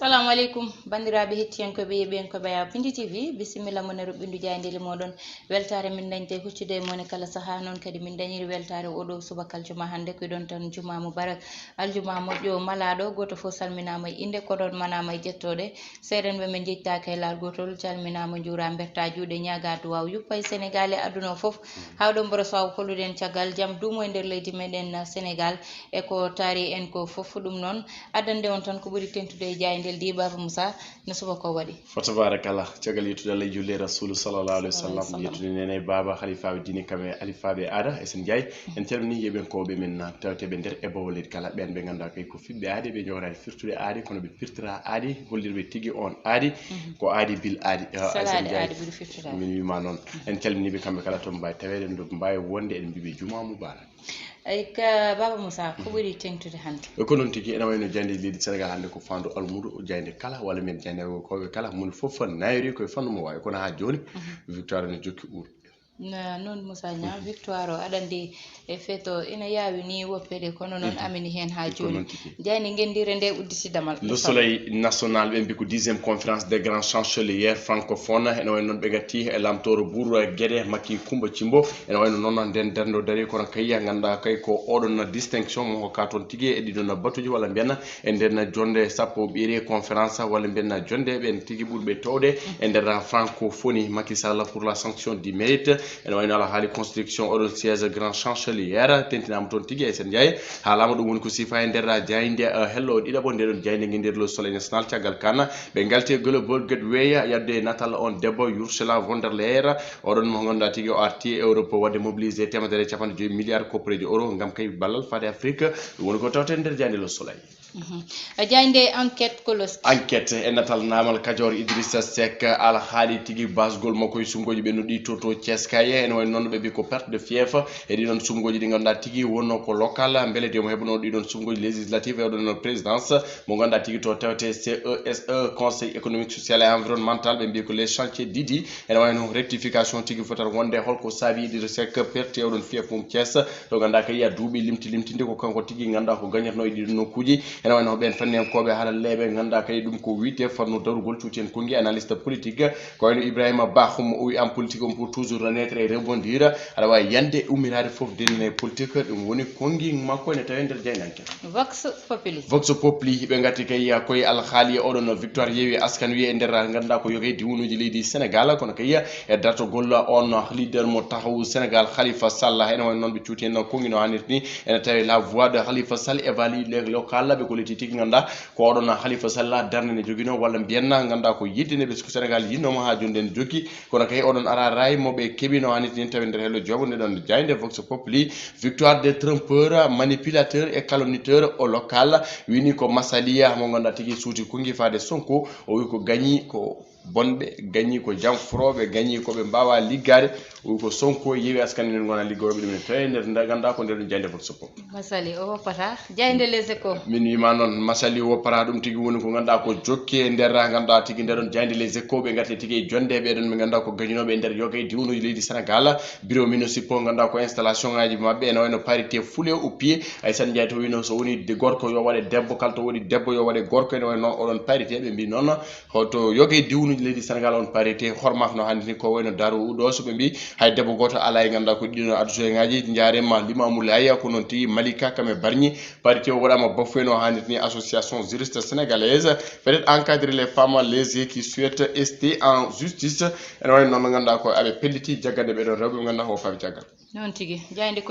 Assalamu alaikum bandiraɓe hettiyankoɓe yeɓenkoɓe ya Piindi TV bisimilla moon e roɓɓindu jayndeli moɗon weltare min dañte huccude e moone kala saaha noon kadi min dañiri weltare oɗo subakal juma hande ko ɗon tan juma mubarak aljuma moƴƴo malaɗo goto fof salminama e inde koɗon manama e jettoɗe seeɗen ɓe min jettaka e laal gotol calminama juura berta juuɗe ñaga duwaw yuppa e Sénégal e aduna foof hawɗo mboro saw holluɗen caggal jaam duumo e nder leydi meɗen Sénégal e ko taari en ko foof ɗum noon addande on tan ko ɓuuri tentude e jayndel di Baba Moussa no subako waɗi fa tabarakallah caggal yettude Allah julle rasulu sallallahu alaihi wasallam yettude nene baba khalifaɓe dini kame alifaɓe aada e sen jayi en calmini yeɓen koɓe men tawteɓe nder e bawolede kala ɓen ɓe ganduɗa kay ko fiɓɓe aadi ɓe jogorani firtude aadi kono ɓe firtira aadi hollirɓe tigui on aadi ko aadi bil aadi sen jayi min wima noon en calminiɓe kamɓe kala to mbawi tawede ndo mbawi wonde eɗen mbiɓe juma mubarak ay ka Baba Moussa ko ɓuri tengtude hande ko noon tigui ene wayno jayde leydi Sénégal hande ko fandu almudo jayde kala walla men jayde koɓe kala moni foof nayri koye fandu mo wawi kono ha joni victoire ne jokki ɓuur noon Moussa Niang victoire o aɗandi e feeto ina yawi ni woppede kono noon amini hen ha joni jayni gendire nde udditidamal le soleil national ɓe mbi ko 10e conférence des grands chanceliers francophone ene wayno noon ɓe gatti e lamtoro bourg guéɗe makki Coumba Thimbo ene wayno noon nden dardo dari kono kayya ganduɗa kay ko oɗon distinction mo hokka toon tigui e ɗiɗon batuji walla mbiyanna e nder jonde sappo ɓiiri conférence walla mbiyanna jonde ɓen tigui ɓurɓe towde e nder francophonie Macky Sall pour la sanction du mérite ene wayno ala haali construction oɗon siège grand chancelière tentinama toon tigui e sen jeeyi haalama ɗum woni ko sifa e nder jayde hello ɗiɗaɓo ndeɗon jayde guedir le soleil national caggal kana ɓe galti global gateway yadde natal on debbo Ursula von der Leyen oɗon mo ganduɗa tigui o arti Europe wadde mobilisé temedere capanɗe joyyi milliards koppareji euro gam kay ballal fade Afrique ɗum woni ko tawte nder jayde le soleil jayde enquête kolos enquête e natal namal Kajoor Idrissa Seck ala haali tigui basgol makko e sumgoji ɓe no ɗi toto Thiès kaye ene wayno noon ɓe mbi ko perte de fief e ɗiɗon sumgoji ɗi ganduɗa tigui wonno ko local beele demo heɓano ɗiɗon sumgoji législative e oɗon présidence mo ganduɗa tigui to tawte CESE conseil économique social et environnemental ɓe mbi ko les chantiers Didi ene wayno rectification tigui fotata wonde holko saabi Idrissa Seck perte oɗon fief mum Thiès to ganduɗa kay yiya duuɓi limtinde ko kanko tigui ganduɗa ko gagnatno e ɗiɗon nokkuji ene wayno ɓen fanniyankoɓe haala leeɓe ganduɗa kay ɗum ko wiite fanno darugol cuuti en kongi analyste politique ko wayno Ibrahima Bakhoum o wi en politique on pour toujours renaître et rebondir aɗa wawi yande ummirade foof denine politique ɗum woni kongi makko ene tawi nder jeydanke vox populi ɓe gatti kay koye alhaali oɗon victoire yeewi askan wi e nder ganduɗa ko yoge diwunuji leydi Sénégal kono kay e dartogol on leader mo taxawu Sénégal Khalifa Sall ene wayno noon ɓe cuuti en kongi no hannirta ni ene tawi la voix de Khalifa Sall évalue les local ɓe koliti tigui ganduɗa ko oɗon Khalifa Sall darde ne joguino walla mbiyanna ganduɗa ko yiddene ɓe ko Sénégal yinnomo ha joni nden jogui kono kay oɗon ara ray moɓe keeɓi no hannirta ni tawi nder hello jogo ndeɗon jayde vox populi victoire des trompeurs manipulateurs et calomniteurs au local wini ko Massalia mo ganduɗa tigui suuti kongi fade Sonko o wi ko gagni ko bonɓe gagni ko jamforoɓe gagni koɓe mbawa liggade o wi ko Sonko yeewi askan enen gona liggoɓe ɗum tawi nder ganduɗa ko nder jayde vox populi Masali o woppata jayde les échos min wima noon Masali woppata ɗum tigui woni ko ganduɗa ko jokki e nder ganduɗa tigui ndeɗon jayde les échos ɓe gati tigui jonde ɓeɗon ɓe ganduɗa ko gagninoɓe e nder yoga e diwnuji leydi Sénégal bureau municipal ganduɗa ko installation ngaji mabɓe ene wayno parité foulé au pied ay san jay to wino so woni gorko yo waɗe debbo kala to woni debbo yo waɗe gorko ene wayno oɗon parité ɓe mbi noon hoto yoga e diwnuji leydi Sénégal on parité hormaka no hannirta ni ko wayno Darou Oudosso ɓe mbi hay debbo goto ala e ganduɗa ko ɗiɗo adjoint ngaji jarema Limamou Laye ko noon tigui Malika kame Bargny parité o waɗama bafoué no hannirta ni association juriste sénégalaise peut être encadrer les femmes lésées qui souhaitent rester en justice ene wayno noon ganduɗa ko aɓe pelliti jaggande ɓeɗon rewɓe ɓe ganduɗa ko fawi caggal non tigui jayde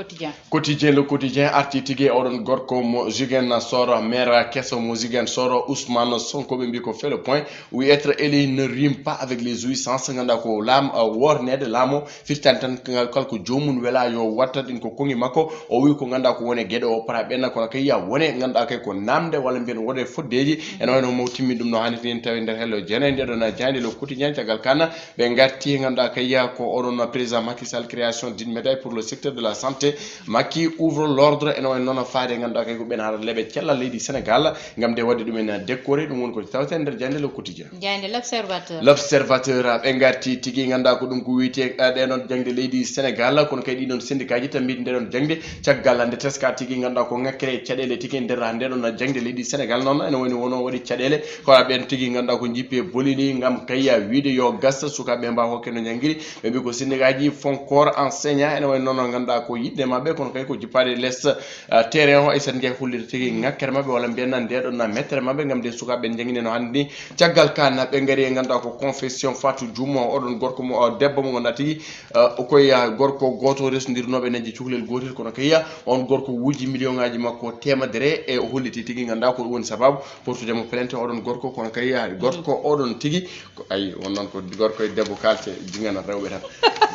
quotidien le quotidien arti tigui oɗon gorko mo Ziguinchor maire kesso mo Ziguinchor Ousmane Sonko ɓe mbi ko fait le point oui être élu ne rime pas avec les jouissances ganduɗa ko laam wornede laamo firtani tan kalko jomum wela yo watta ɗin ko kongi makko o wi ko ganduɗa ko woni gueɗe o para ɓenna kono kay ya wone ganduɗa kay ko namde walla mbiyen wone foddeji ene wayno mo timmi ɗum no hannirta ni tawi nder hello jeenayi ndeɗon jayde le quotidien caggal kana ɓe gatti ganduɗa kay ko oɗon président Macky Sall création d'une médaille pour le secteur de la santé Macky ouvre l'ordre ene way noon faade ganduɗa kay ko ɓen haɗa leeɓe cellal leydi Sénégal ngam de wadde ɗumen décoré ɗum woni ko tawte nder jande le quotidien jande l'observateur ɓe garti tigui ganduɗa ko ɗum ko wiyete ɗeɗon jangde leydi Sénégal kono kay ɗiɗon syndicat ji tan mbiɗi ndeɗon jangde caggal hande teska tigui ganduɗa ko ngakkere caɗele tigui nder ndeɗon jangde leydi Sénégal noon ene woni wono waɗi caɗele kono ɓen tigui ganduɗa ko jippe bolili ngam kayya wiide yo gassa sukaɓe mbawa hokke no jangguiri ɓe mbi ko syndicat ji font corps enseignant ene wayno noon ganduɗa ko yiɗɗe mabɓe kono kay ko jippade less terrain o aysan jeeyi hollide tigui ngakkere mabɓe walla mbiyanna ndeɗon mettere mabɓe ngam de sukaɓe jangguine no handi ni caggal kan ɓe gaari e ganduɗa ko confession Fatou Diouma oɗon gorko mo debbo mo ganduɗa tigui koye gorko goto resnodirnoɓe dañde cukalel gotel kono kayya on gorko wuuji million ngaji makko temedere e o holliti tigui ganduɗa ko ɗum woni sababu portudemo plainte oɗon gorko kono kayya gorko oɗon tigui ayi on noon ko gorko e debbo kalte jingana rewɓe tan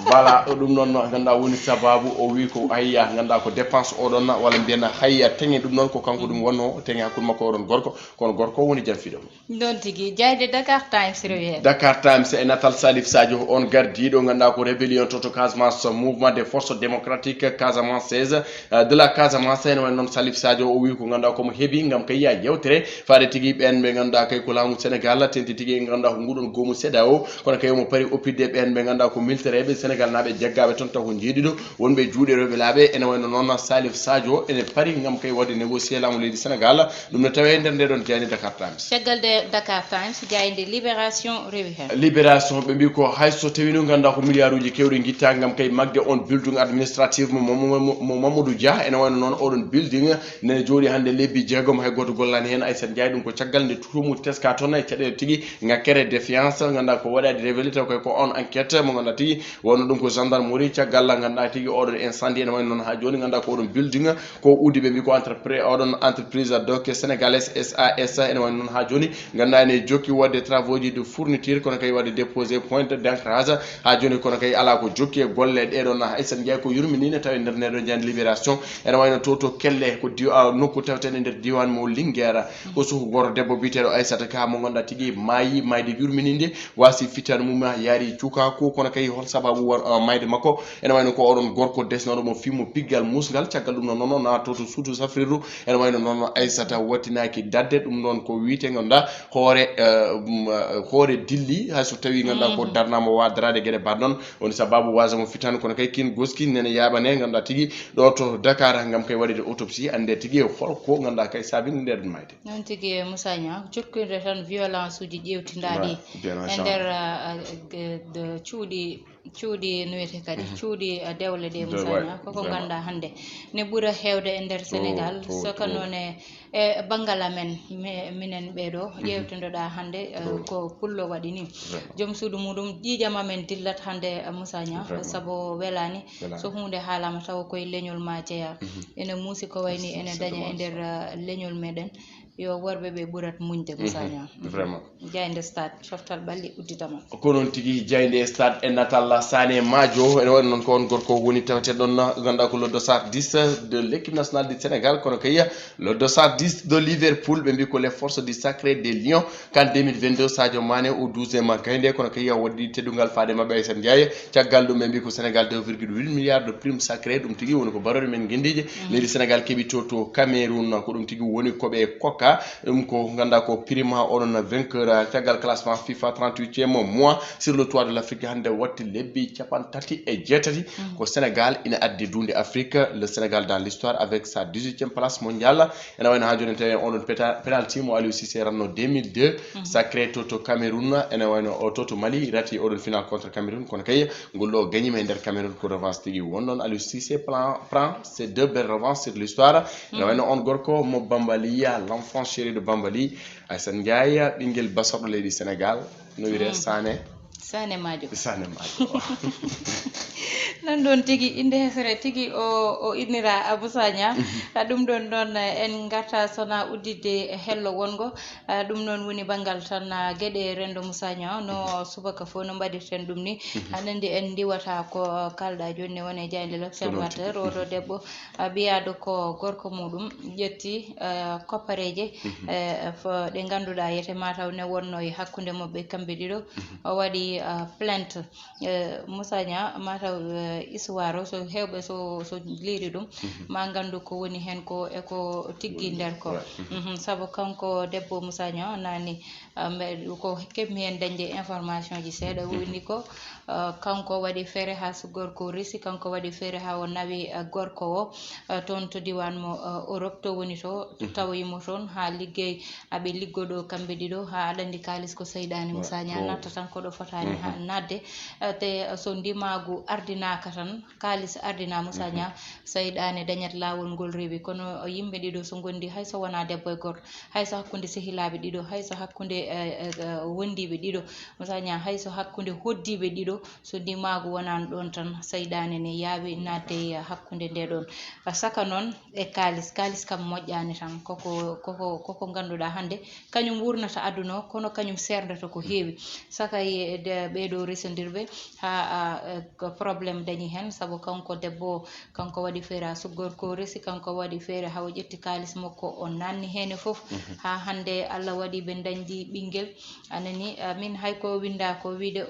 voilà ɗum noon ganduɗa woni sababu o wi ko hayya ganduɗa ko dépense oɗon walla mbiyana hayya teŋe ɗum noon ko kanko ɗum wonno teŋe hakkude makko oɗon gorko kono gorko woni janfiɗo non tigui jayde Dakar Times rewi Dakar Times e natal Salif Sadio on gardiɗo ganduɗa ko rébellion toto Casamance mouvement des forces démocratiques casamançaise de la Casamance ene wayno noon Salif Sadio o wi ko ganduɗa komo heeɓi gam kay ya yewtere faade tigui ɓen ɓe ganduɗa kay ko laamu Sénégal tenti tigui ganduɗa ko nguɗon goomu seeɗa o kono kay omo paari oppidde ɓen ɓe ganduɗa ko militareɓe Sénégal naaɓe jaggaɓe toon taw ko jeeɗiɗo wonɓe juuɗeroɓe laaɓe ene wayno noon Salif Sadio ene paari gam kay wadde négocier laamu leydi Sénégal ɗum ne tawe nder ndeɗon jeyde Dakar Times caggal de Dakar Times jeyde libération rewi hen libération ɓe mbi ko hayso tawino ganduɗa ko milliard uji kewɗe guitta gam kay magde on building administrative mo Mamadou Dia ene wayno noon oɗon building nene jooɗi hande lebbi jeegom hay goto gollani hen Aissata Ndiaye ɗum ko caggal nde tumu teska toon e caɗele tigui ngakkere défiance ganduɗa ko waɗade révélé taw koy ko on enquête mo ganduɗa tigui wonno ɗum ko gendarmerie caggal ganduɗa tigui oɗon incendie ene wayno noon ha joni ganduɗa ko oɗon building ko uddi ɓe mbi ko oɗon entreprise donc sénégalaise SAS ene wayno noon ha joni ganduɗa ene jokki wadde travaux ji de fourniture kono kay wadde déposé point d'ancrage ha joni kono kay ala ko jokki e golle ɗeɗon Aissata Ndiaye ko yurminine tawi nder neɗo jande libération ene wayno to kelle ko nokku tawtene nder diwan mo Linguére ko suku goto debbo biteɗo Aissata Ka mo ganduɗa tigui maayi mayde yurmininde wasi fittane mum yaari cukako kono kay hol sababu mayde makko ene wayno ko oɗon gorko desnoɗo mo fimmo piggal musgal caggal ɗum noon na to suudu safriru ene wayno noon Aissata wattinaki dadde ɗum noon ko wiite ganduɗa hoore dilli hayso tawi ganduɗa ko darnama wadarade gueɗe mbaɗ noon woni sababu wasamo fittane kono kay kin goski nene yaɓane ganduɗa tigui ɗo to Dakar gam kay waɗide autopsie ande tigui holko ganduɗa kay sabini ndeɗon mayde non tigui Moussa Niang jokkirde tan violence uji ƴewtindaɗi e nder cuuɗi nuwete kadi cuuɗi dewle ɗe Moussa Niang koko ganduɗa hande ne ɓuura hewde e nder Sénégal saka noon e banggal amen minen ɓeɗo ƴewtinoɗa hande ko pullo waɗi ni joom suudu muɗum ƴiƴam amen dillat hande Moussa Niang saabu welani so hunde haalama taw koye leñol ma jeeya ene muusi ko wayni ene daña e nder leñol meɗen yo worɓe ɓe ɓuurat muñde Moussa Niang vraiment jayde stade coftal balɗi udditama ko noon tigui jayde stade e natal Sané Madio ene waɗi noon ko on gorko woni tawteɗon ganduɗa ko le dossard 10 de l'équipe nationale du Sénégal kono kay le dossard 10 de Liverpool ɓe mbi ko les forces du sacré des Lions kan 2022 Sadio Mané au 12e gaynde kono kay waɗi teddugal faade mabɓe Aissata Ndiaye caggal ɗum ɓe mbi ko Sénégal 2,8 milliards de prime sacré ɗum tigui woni ko barore men guendije leydi Sénégal keeɓi to Cameroun ko ɗum tigui woni koɓe kokka ɗum ko ganduɗa ko prime oɗon vainqueur caggal classement FIFA 38e mois sur le toit de l'Afrique hande watti lebbi 37 ko Sénégal ina addi dunde Afrique le Sénégal dans l'histoire avec sa 18e place mondiale ene wayno ha joni tawi oɗon penalty mo Aliou Cissé ranno 2002 sacré toto Cameroun ene wayno toto Mali rati oɗon final contre Cameroun kono kay golɗo gagnima e nder Cameroun ko revanche tigui wonnon Aliou Cissé prend ces deux belles revanches sur l'histoire ene wayno on gorko mo Bambali l'enfant chéri de Bambali Aissata Ndiaye ɓinguel basorɗo leydi Sénégal no wiire Sané Madio nan ɗon tigui inde hesere tigui o innira Moussa Niang ɗum ɗon noon en garta sona uddidde hello wongo ɗum noon woni banggal tan gueɗe rendo Moussa Niang no subaka fo no mbaɗirten ɗum ni aɗa en diwata ko kalɗa joni ne wone jayde l'observateur oɗo debbo ɓiyado ko gorko muɗum ƴetti koppareje ɗe ganduɗa yete mataw ne wonno e hakkude mabɓe kamɓe ɗiɗo o waɗi wadi plainte musanya mata iswaro so hewbe so liri dum ma gandu ko woni hen ko e ko tiggi nder ko sabo kanko debbo musanya nani ko kebmi hen dañde information ji seeda woni ko kanko wadi fere ha so gorko risi kanko wadi fere ha o nawi gorko o ton to diwan mo Europe to woni to tawimo ton ha liggey abe liggodo kambe dido ha adandi kalis ko seydani musanya natta tan ko do fotani ha nadde te so ndimagu ardinaka tan kalis ardina musanya seydani dañat lawol ngol rewi kono yimbe dido so gondi hayso wana debbo e gorko hayso hakkunde sehilabe dido hayso hakkunde wondibe dido musanya hayso hakkunde hoddibe dido so ndimagu wonan don tan seydani ne yawi nadde hakkunde de don saka non e kalis kam mojjani tan koko ganduda hande kanyum wurnata aduna kono kanyum serdata ko heewi saka be do resondirbe ha problème dañi hen sabo kanko debbo kanko wadi fere so gorko resi kanko wadi fere ha o jetti kalis makko o nanni hene fof ha hande Allah wadi be dañdi bingel anani min hay ko winda ko wiide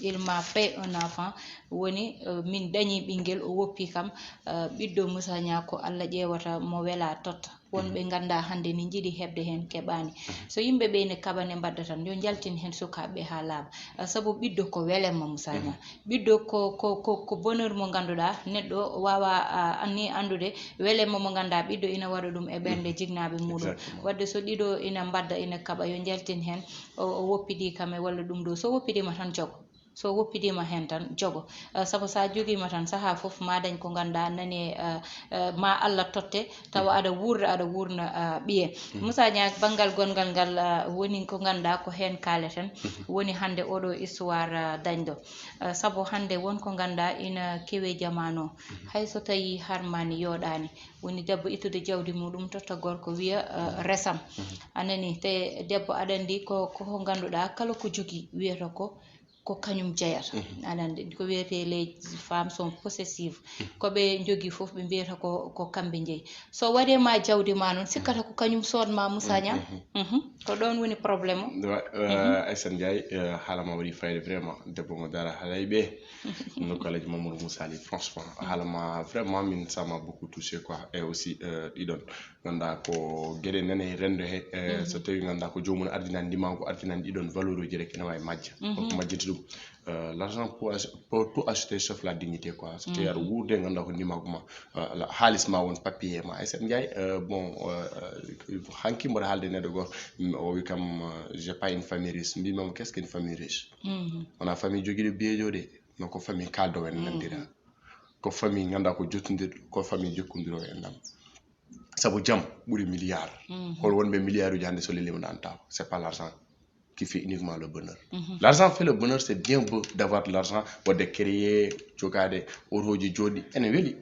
il m'a fait un enfant woni min dañi bingel o woppi kam biddo musanya ko Allah ƴewata mo wela totta wonbe ganda hande ni jidi hebde hen kebani so yimbe be ne kabane badda tan yo jaltin hen sukabe ha laaba sabu biddo ko welema musanya biddo ko bonheur mo ganduda neddo wawa anni andude welema mo ganda biddo ina wada dum e bernde jignabe mudum wadde so dido ina badda ina kaba yo jaltin hen o woppidi kam e walla dum do so woppidima tan jogo so woppidima hen tan jogo sabu sa jogima tan saha fof ma dañ ko ganda nani ma Allah totte tawa ada wurna biye musanya bangal gongal gal woni ko ganda ko hen kaleten woni hande odo histoire dañdo sabu hande won ko ganda ina kewe jamano hay so tayi harmani yodani woni debbo itude jawdi mudum totta gorko wiya resam anani te debbo adandi ko ganduda kala ko jogi wiyata ko kanyum jeyata anande ko wiyete les femmes sont possessives ko be jogi fof be biyata ko kambe jeyi so wade ma jawdi ma non sikkata ko kanyum sodma musanya ko don woni problème Aïssa Ndiaye halama wadi fayde vraiment debbo mo dara halaybe no collège Mamadou Moussa franchement halama vraiment min ça m'a beaucoup touché quoi et aussi idon ganda ko gede nene rendo he so tawi ganda ko jomum ardinandi manko ardinandi idon valeur uji rek ina way majja ko majjiti dum l'argent pour tout acheter sauf la dignité quoi c'était yar wurde ganda ko nimaguma halis ma won papier ma Aïssa Ndiaye bon hanki mo halde nedo go o wi kam j'ai pas une famille riche mbi mom qu'est-ce qu'une famille riche on a famille jogi de biejo de no ko famille kaldo en nandira ko famille ganda ko jottundir ko famille jokkundiro en dam sabu jam buri milliard hol wonbe milliard uji hande so lelima danta c'est pas l'argent qui fait uniquement le bonheur. L'argent fait le bonheur, c'est bien beau d'avoir de l'argent pour de créer, jogade, oroji jodi, ene weli.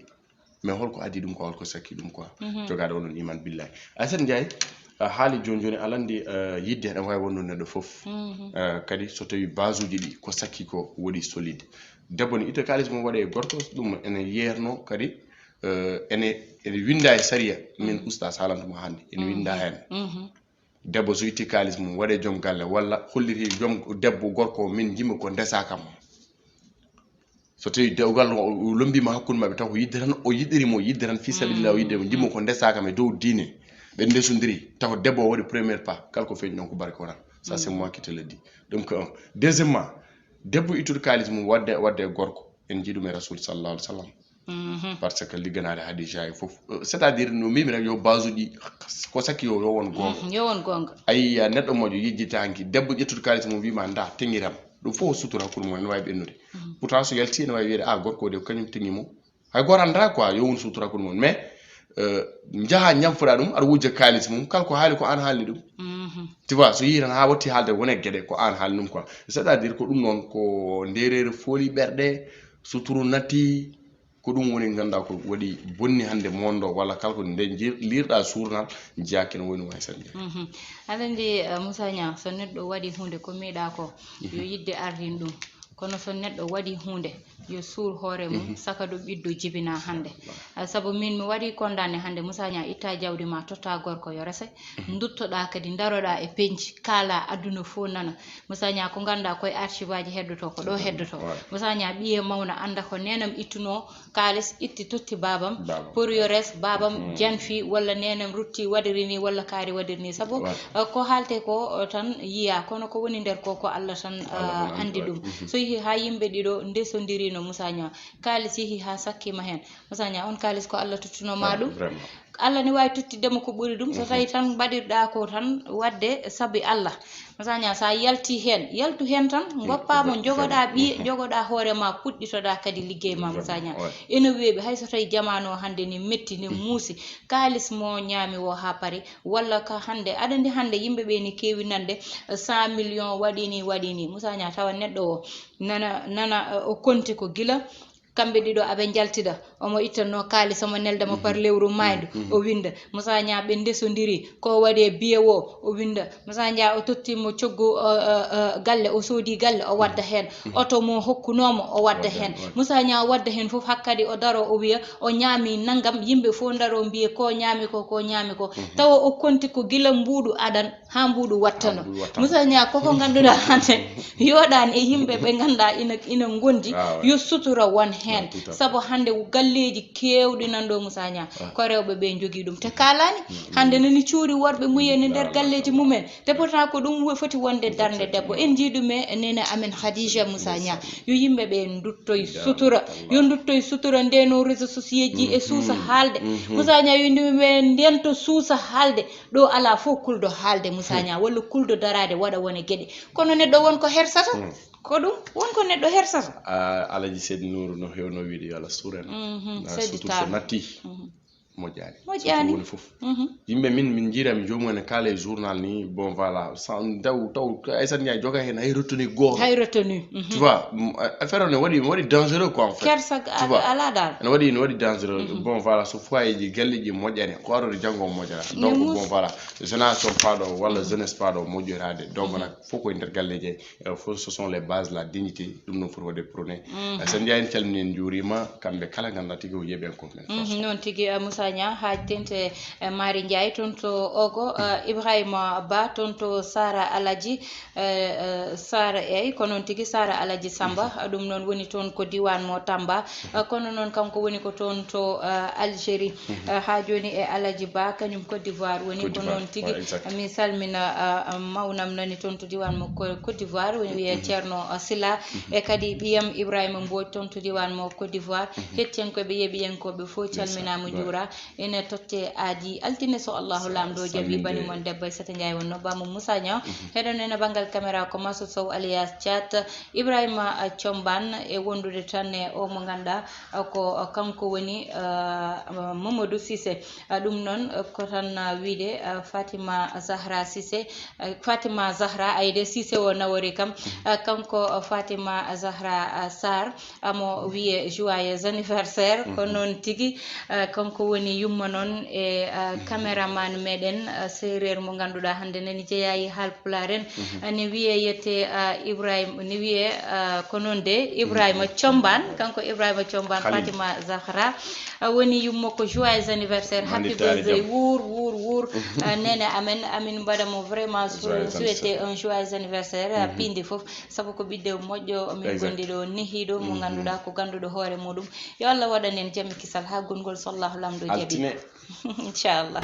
Mais holko adi dum ko holko saki dum quoi. Jogade onon iman billahi. Asen Ndiaye haali joni alandi yidde dam way wonno neddo fof. Kadi so tawi basuji di ko saki ko wodi solide. Debbo ni ita kalis mo wade gorko dum ene yerno kadi ene winda e sariya min oustaz halantuma hande ene winda hen. Debbo so yitti kalis mum wade jom galle walla holliri jom debbo gorko min jimi ko ndesa kam so tawi dewgal lombima hakkunde mabbe taw ko yidde tan o yidde tan fi sabilillah o yidde mo jimi ko ndesa kam e dow diine be ndesundiri taw debbo wadi premier pas kalko feñ non ko barke wona ça c'est moi qui te le dis donc deuxièmement debbo itur kalis mum wadde gorko en jidum e rasul sallallahu alaihi wasallam parce que ligganade hadija fof c'est-à-dire no mimi rek yo basudi ko sakki yo won gonga ay neddo mojo yijjitanki debbo jettude kalis mum wima nda tengiram do fo sutura pour mo en way bennude pourtant so yalti en way wiide gorko de kanyum tengimo hay goranda quoi yo won sutura pour mo mais jaha nyamfuda dum ar wujja kalis mum kalko haali ko an haali dum tu vois so yiran ha watti halde wone gede ko an haali dum quoi c'est-à-dire ko dum non ko nderere foli berde suturu nati ko dum woni ganda ko wadi bonni hande mondo wala kalko de lirda journal jaaki no woni way sande alande Moussa Nya so neddo wadi hunde ko meeda ko yo yidde ardin dum kono so neɗɗo waɗi hunde yo suur hoore mum saka ɗum ɓiddu jibina hande sabu min mi waɗi condamné hande Moussa Nia itta jawdi ma totta gorko yo rese duttoɗa kadi daroɗa e penci kala aduna fo nana Moussa Nia ko ganduɗa koye archive aji heddoto ko ɗo heddoto Moussa Nia ɓiye mawna anda ko nenam ittuno kalis itti totti babam pour yo res babam janfi walla nenam rutti waɗiri ni walla kaari waɗiri ni sabu ko haalte ko tan yiya kono ko woni nder ko Allah tan andi ɗum so yeehi ha yimɓe ɗiɗo ndesodirino Moussa Nia kalis yeehi ha sakkima hen Moussa Nia on kalis ko Allah tuttunoma ɗum Allah ni wawi tuttidemo ko ɓuri ɗum so tawi tan mbaɗirɗa ko tan wadde saabi Allah Moussa Nia sa yalti hen yaltu hen tan goppamo jogoɗa ɓiye jogoɗa hoorema puɗɗitoɗa kadi liggey ma Moussa Nia ene weeɓi hayso tawi jamanu o hande ni metti ni muusi kalis mo ñaami o ha paari walla ka hande aɗa andi hande yimɓeɓe ni kewi nande 100 millions waɗini Moussa Nia tawa neɗɗo o nana o konti ko gila kamɓe ɗiɗo aɓe jaltida omo ittanno kalis omo neldamo par lewru maydu o winda Moussa Nia ɓe ndesodiri ko waɗe biye o winda Moussa Nia o tottimo coggu galle o soodi galle o wadda hen oto mo hokkunomo o wadda hen Moussa Nia o wadda hen foof hakkadi o daro o wiya o ñaami naggam yimɓe fo daro mbiye ko ñaami ko tawa o konti ko gila mbuɗu aɗan ha mbuɗu wattano Moussa Nia koko ganduɗa hande yoɗani e yimɓe ɓe ganduɗa ina gondi yo sutura won hen sabu hande galleji kewɗi nanɗo Moussa Nia ko rewɓe ɓe jogui ɗum te kalani hande nani cuuri worɓe muyeni nder galleji mumen te pourtant ko ɗum foti wonde darde debbo en jiiɗume nene amen Khadija Moussa Nia yo yimɓeɓe duttoye sutura yo duttoye sutura ndeno réseaux sociaux ji e suusa haalde Moussa Nia yo yimɓeɓe ndento suusa haalde ɗo ala fof kuldo haalde Moussa Nia walla kuldo darade waɗa wone gueɗe kono neɗɗo wonko hersata ko ɗum wonko neɗɗo hersata Alaji Seydi Nourou no hewno wiide yo Allah suuren surtout so natti moƴƴani woni fof yimɓe min jiirami jomum ene kaala e journal ni bon voilà taw Aissata Ndiaye joga hen hay retenu goto tu vois affaire ne waɗi dangereux quoi en fait kersa ala dal ne waɗi dangereux bon voilà so foyeji galleji moƴƴani ko arore janggo moƴƴata donc bon voilà génération paɗo walla jeunesse paɗo moƴƴirade donc nak fof koye nder galleji fof ce sont les bases la dignité ɗum non foti waɗe prôné Aissata Ndiaye en calmini en juurima kamɓe kala ganduɗa tigui o yeeɓen ko men non tigui Moussa Nia ha tente Mari Ndiaye toon to Ogo Ibrahima Ba toon to Sara Aladji Sara eyyi ko noon tigui Sara Aladji Samba ɗum noon woni toon ko diwan mo Tamba kono noon kanko woni ko toon to Algérie ha joni e Aladji Ba kañum Côte d'Ivoire woni ko noon tigui mi salmina mawnam nani toon to diwan mo Côte d'Ivoire woni wiye Ceerno Silla e kadi ɓiyam Ibrahima Mbodj toon to diwan mo Côte d'Ivoire hettiyankoɓe yeeɓiyankoɓe fof calminama juura ene totte aadi altine so Allahu lamdo jaɓi bani mon debbo Aissata Ndiaye wonno bamo Moussa Nia heɗon ene banggal caméra ko Masoud Sow alias Thiat Ibrahima Thiombane e wondude tan e o mo ganduɗa ko kanko woni Mamadou Cissé ɗum noon ko tan wiide Fatima Zahra Cissé Fatima Zahra ayde Cissé o nawori kam kanko Fatima Zahra Sarr amo wiye joyeux anniversaire ko noon tigui kanko woni yumma noon e caméraman meɗen séréer mo ganduɗa hande nani jeeyayi haalpulaar en ne wiye yette Ibrahima ne wiye ko noon de Ibrahima Thiombane kanko Ibrahima Thiombane Fatima Zahra woni yumma ko joyeux anniversaire happy birthday wuur nene amin mbaɗamo vraiment souhaité un joyeux anniversaire Piindi foof saabu ko ɓiɗɗo moƴƴo min gondi ɗo nehiɗo mo ganduɗa ko ganduɗo hoore muɗum yo Allah waɗan en jammi kisal ha gongol sallahu lamdo jaɓi inchallah